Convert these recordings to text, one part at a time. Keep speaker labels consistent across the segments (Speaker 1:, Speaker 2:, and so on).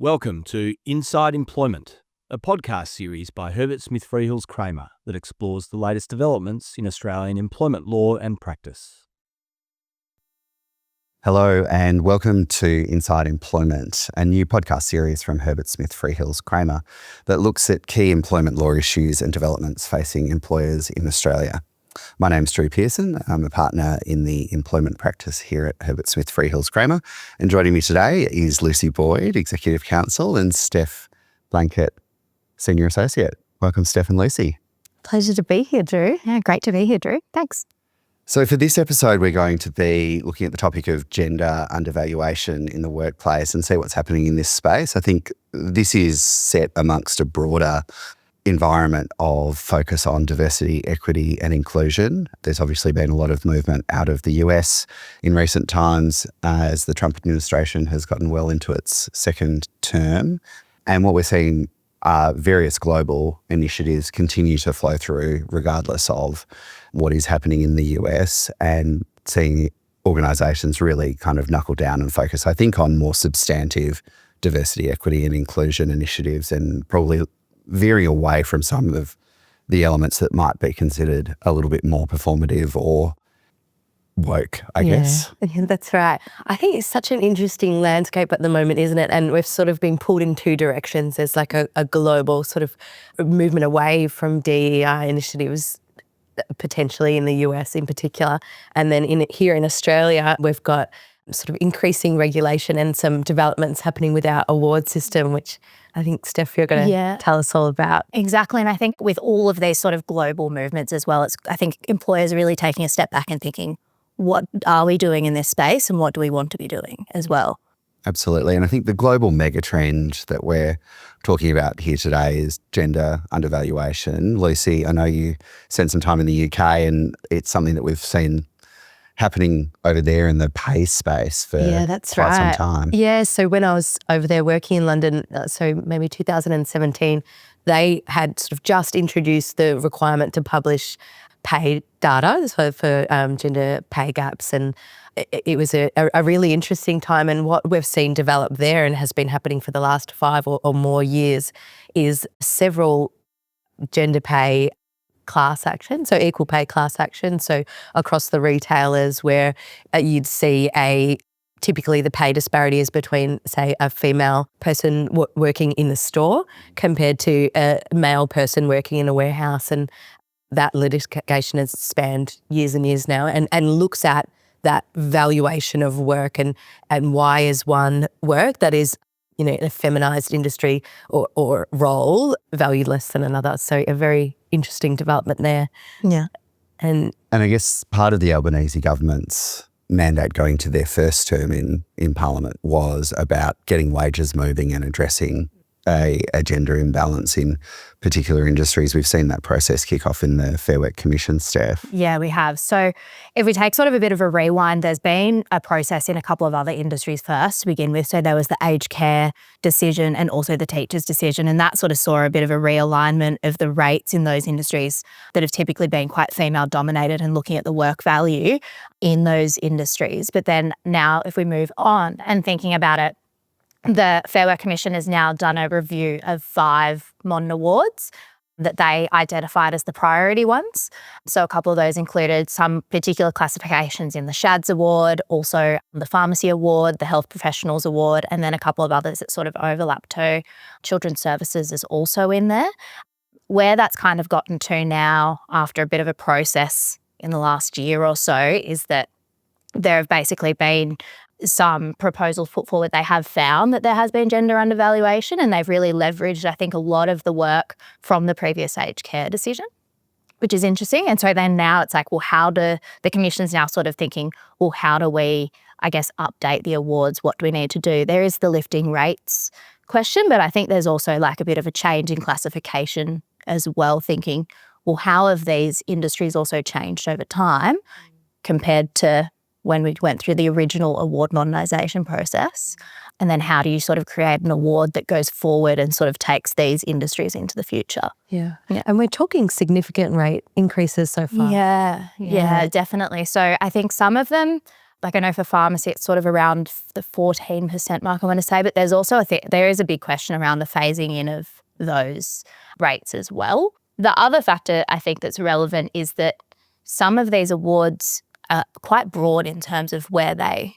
Speaker 1: Welcome to Inside Employment, a podcast series by Herbert Smith Freehills Kramer that explores the latest developments in Australian employment law and practice.
Speaker 2: Hello and welcome to Inside Employment, a new podcast series from Herbert Smith Freehills Kramer that looks at key employment law issues and developments facing employers in Australia. My name's Drew Pearson. I'm a partner in the employment practice here at Herbert Smith Freehills Kramer. And joining me today is Lucy Boyd, Executive Counsel, and Steph Blancquart, Senior Associate. Welcome, Steph and Lucy.
Speaker 3: Pleasure to be here, Drew. Yeah, great to be here, Drew. Thanks.
Speaker 2: So for this episode, we're going to be looking at the topic of gender undervaluation in the workplace and see what's happening in this space. I think this is set amongst a broader environment of focus on diversity, equity and inclusion. There's obviously been a lot of movement out of the US in recent times as the Trump administration has gotten well into its second term. And what we're seeing are various global initiatives continue to flow through regardless of what is happening in the US, and seeing organisations really kind of knuckle down and focus, I think, on more substantive diversity, equity and inclusion initiatives, and probably veering away from some of the elements that might be considered a little bit more performative or woke, I guess.
Speaker 3: Yeah, that's right. I think it's such an interesting landscape at the moment, isn't it? And we've sort of been pulled in two directions. There's like a global sort of movement away from DEI initiatives, potentially in the US in particular. And then here in Australia, we've got sort of increasing regulation and some developments happening with our award system, which I think, Steph, you're going to tell us all about.
Speaker 4: Exactly. And I think with all of these sort of global movements as well, I think employers are really taking a step back and thinking, what are we doing in this space and what do we want to be doing as well?
Speaker 2: Absolutely. And I think the global mega trend that we're talking about here today is gender undervaluation. Lucy, I know you spent some time in the UK and it's something that we've seen happening over there in the pay space for quite some time.
Speaker 3: Yeah, so when I was over there working in London, so maybe 2017, they had sort of just introduced the requirement to publish pay data for gender pay gaps, and it was a really interesting time. And what we've seen develop there and has been happening for the last 5 or more years is several gender pay class action, so equal pay class action. So across the retailers where you'd see typically the pay disparity is between, say, a female person working in the store compared to a male person working in a warehouse. And that litigation has spanned years and years now and looks at that valuation of work and why is one work that is, you know, in a feminised industry or role valued less than another. So a very interesting development there.
Speaker 4: Yeah.
Speaker 2: And I guess part of the Albanese government's mandate going to their first term in Parliament was about getting wages moving and addressing a gender imbalance in particular industries. We've seen that process kick off in the Fair Work Commission, Steph.
Speaker 4: Yeah, we have. So if we take sort of a bit of a rewind, there's been a process in a couple of other industries first to begin with. So there was the aged care decision and also the teachers decision, and that sort of saw a bit of a realignment of the rates in those industries that have typically been quite female dominated and looking at the work value in those industries. But then now if we move on and thinking about it, the Fair Work Commission has now done a review of 5 modern awards that they identified as the priority ones. So a couple of those included some particular classifications in the SHADS Award, also the Pharmacy Award, the Health Professionals Award, and then a couple of others that sort of overlap too. Children's Services is also in there. Where that's kind of gotten to now after a bit of a process in the last year or so is that there have basically been some proposals put forward. They have found that there has been gender undervaluation, and they've really leveraged, I think, a lot of the work from the previous aged care decision, which is interesting. And so then now it's like, well, the Commission's now sort of thinking, well, how do we, I guess, update the awards? What do we need to do? There is the lifting rates question, but I think there's also like a bit of a change in classification as well, thinking, well, how have these industries also changed over time compared to when we went through the original award modernisation process? And then how do you sort of create an award that goes forward and sort of takes these industries into the future?
Speaker 3: Yeah. And we're talking significant rate increases so far.
Speaker 4: Yeah, definitely. So I think some of them Like I know for pharmacy, it's sort of around the 14% mark, I want to say, but there's also there is a big question around the phasing in of those rates as well. The other factor I think that's relevant is that some of these awards are quite broad in terms of where they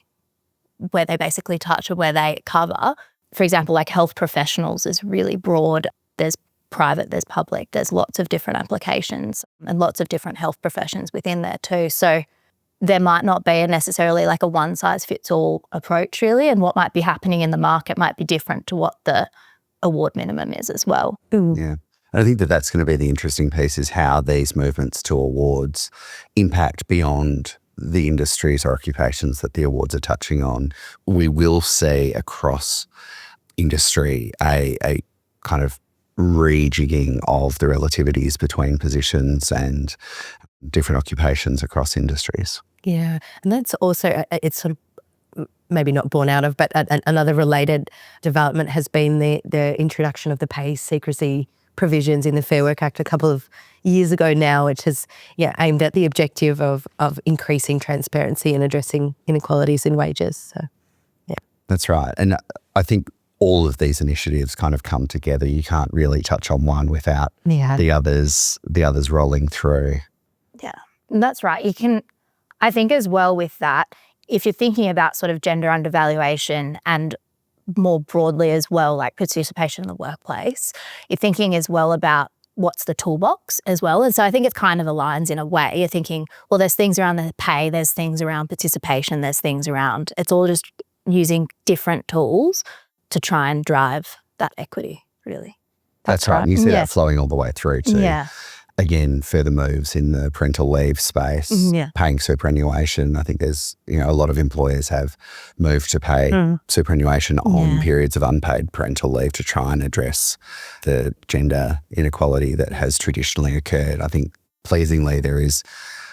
Speaker 4: basically touch or where they cover. For example, like health professionals is really broad. There's private, there's public, there's lots of different applications and lots of different health professions within there too. So there might not be necessarily like a one-size-fits-all approach really, and what might be happening in the market might be different to what the award minimum is as well.
Speaker 2: Yeah. I think that that's going to be the interesting piece, is how these movements to awards impact beyond the industries or occupations that the awards are touching on. We will see across industry a kind of rejigging of the relativities between positions and different occupations across industries.
Speaker 3: Yeah, and that's also, it's sort of maybe not born out of, but another related development has been the introduction of the pay secrecy provisions in the Fair Work Act a couple of years ago now, which has aimed at the objective of increasing transparency and addressing inequalities in wages. So, yeah.
Speaker 2: That's right. And I think all of these initiatives kind of come together. You can't really touch on one without the others rolling through.
Speaker 4: Yeah, that's right. I think as well with that, if you're thinking about sort of gender undervaluation and more broadly as well, like participation in the workplace, you're thinking as well about what's the toolbox as well. And so I think it kind of aligns in a way. You're thinking, well, there's things around the pay, there's things around participation, there's things around, it's all just using different tools to try and drive that equity, really.
Speaker 2: That's right. And you see that flowing all the way through to, again, further moves in the parental leave space, paying superannuation. I think there's, a lot of employers have moved to pay superannuation on periods of unpaid parental leave to try and address the gender inequality that has traditionally occurred. I think pleasingly there is,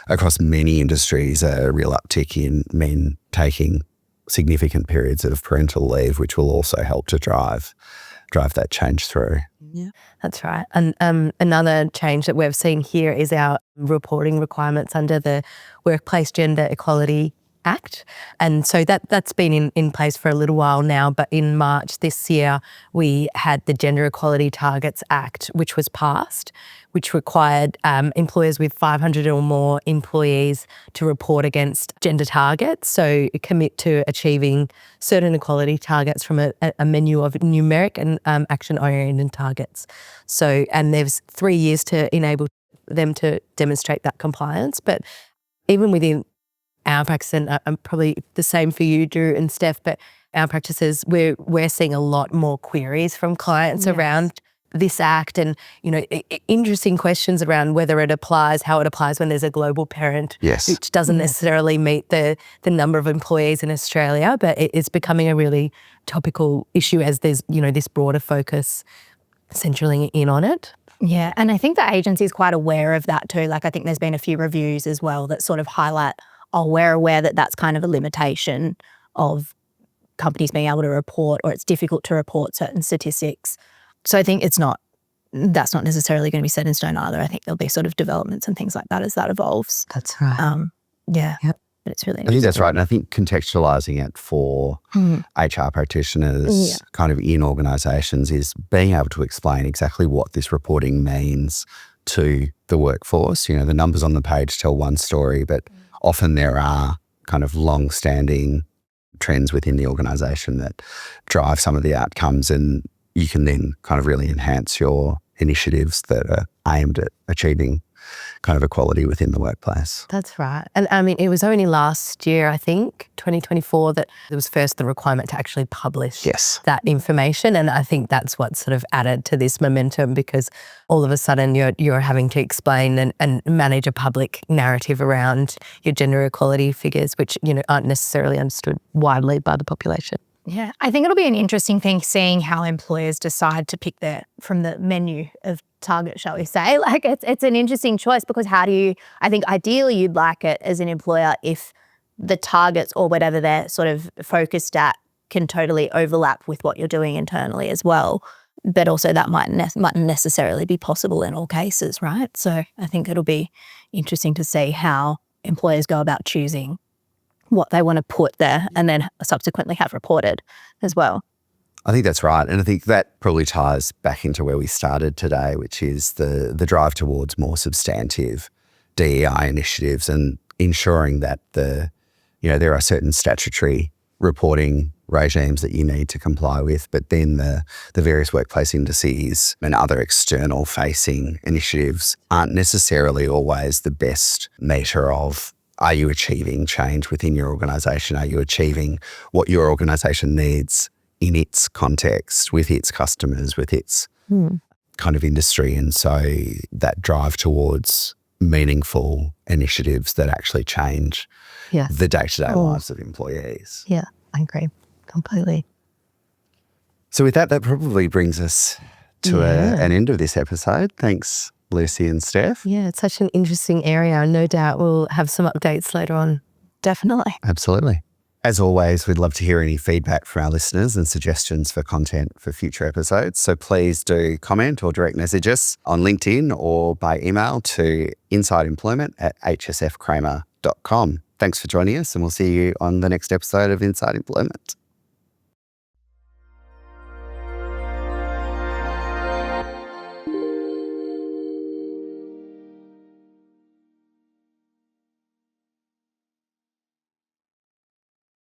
Speaker 2: across many industries, a real uptick in men taking significant periods of parental leave, which will also help to drive that change through.
Speaker 3: Yeah, that's right. And another change that we've seen here is our reporting requirements under the Workplace Gender Equality Act. And so that's been in place for a little while now, but in March this year, we had the Gender Equality Targets Act, which was passed, which required employers with 500 or more employees to report against gender targets, so commit to achieving certain equality targets from a menu of numeric and action-oriented targets. So, and there's 3 years to enable them to demonstrate that compliance, but even within our practice, and probably the same for you, Drew and Steph, but our practices, we're seeing a lot more queries from clients around this act, and interesting questions around whether it applies, how it applies when there's a global parent, which doesn't necessarily meet the number of employees in Australia, but it's becoming a really topical issue as there's this broader focus centrally in on it.
Speaker 4: Yeah, and I think the agency is quite aware of that too. Like I think there's been a few reviews as well that sort of highlight, we're aware that that's kind of a limitation of companies being able to report, or it's difficult to report certain statistics. So I think that's not necessarily going to be set in stone either. I think there'll be sort of developments and things like that as that evolves.
Speaker 3: That's right.
Speaker 4: But it's really interesting.
Speaker 2: I think that's right. And I think contextualising it for HR practitioners kind of in organisations is being able to explain exactly what this reporting means to the workforce. The numbers on the page tell one story, but often there are kind of long-standing trends within the organisation that drive some of the outcomes, and you can then kind of really enhance your initiatives that are aimed at achieving kind of equality within the workplace.
Speaker 3: That's right. And I mean, it was only last year, I think, 2024, that there was first the requirement to actually publish that information. And I think that's what sort of added to this momentum, because all of a sudden you're having to explain and manage a public narrative around your gender equality figures, which, aren't necessarily understood widely by the population.
Speaker 4: Yeah, I think it'll be an interesting thing seeing how employers decide to pick from the menu of target, shall we say. Like it's an interesting choice, because I think ideally you'd like it as an employer if the targets or whatever they're sort of focused at can totally overlap with what you're doing internally as well. But also that mightn't necessarily be possible in all cases, right? So I think it'll be interesting to see how employers go about choosing what they want to put there and then subsequently have reported as well.
Speaker 2: I think that's right. And I think that probably ties back into where we started today, which is the drive towards more substantive DEI initiatives and ensuring that there are certain statutory reporting regimes that you need to comply with, but then the various workplace indices and other external facing initiatives aren't necessarily always the best measure of, are you achieving change within your organisation? Are you achieving what your organisation needs in its context, with its customers, with its kind of industry? And so that drive towards meaningful initiatives that actually change the day-to-day lives of employees.
Speaker 3: Yeah, I agree completely.
Speaker 2: So with that probably brings us to an end of this episode. Thanks, Lucy and Steph.
Speaker 3: Yeah, it's such an interesting area. No doubt we'll have some updates later on.
Speaker 4: Definitely.
Speaker 2: Absolutely. As always, we'd love to hear any feedback from our listeners and suggestions for content for future episodes. So please do comment or direct message us on LinkedIn or by email to insideemployment@hsfkramer.com. Thanks for joining us, and we'll see you on the next episode of Inside Employment.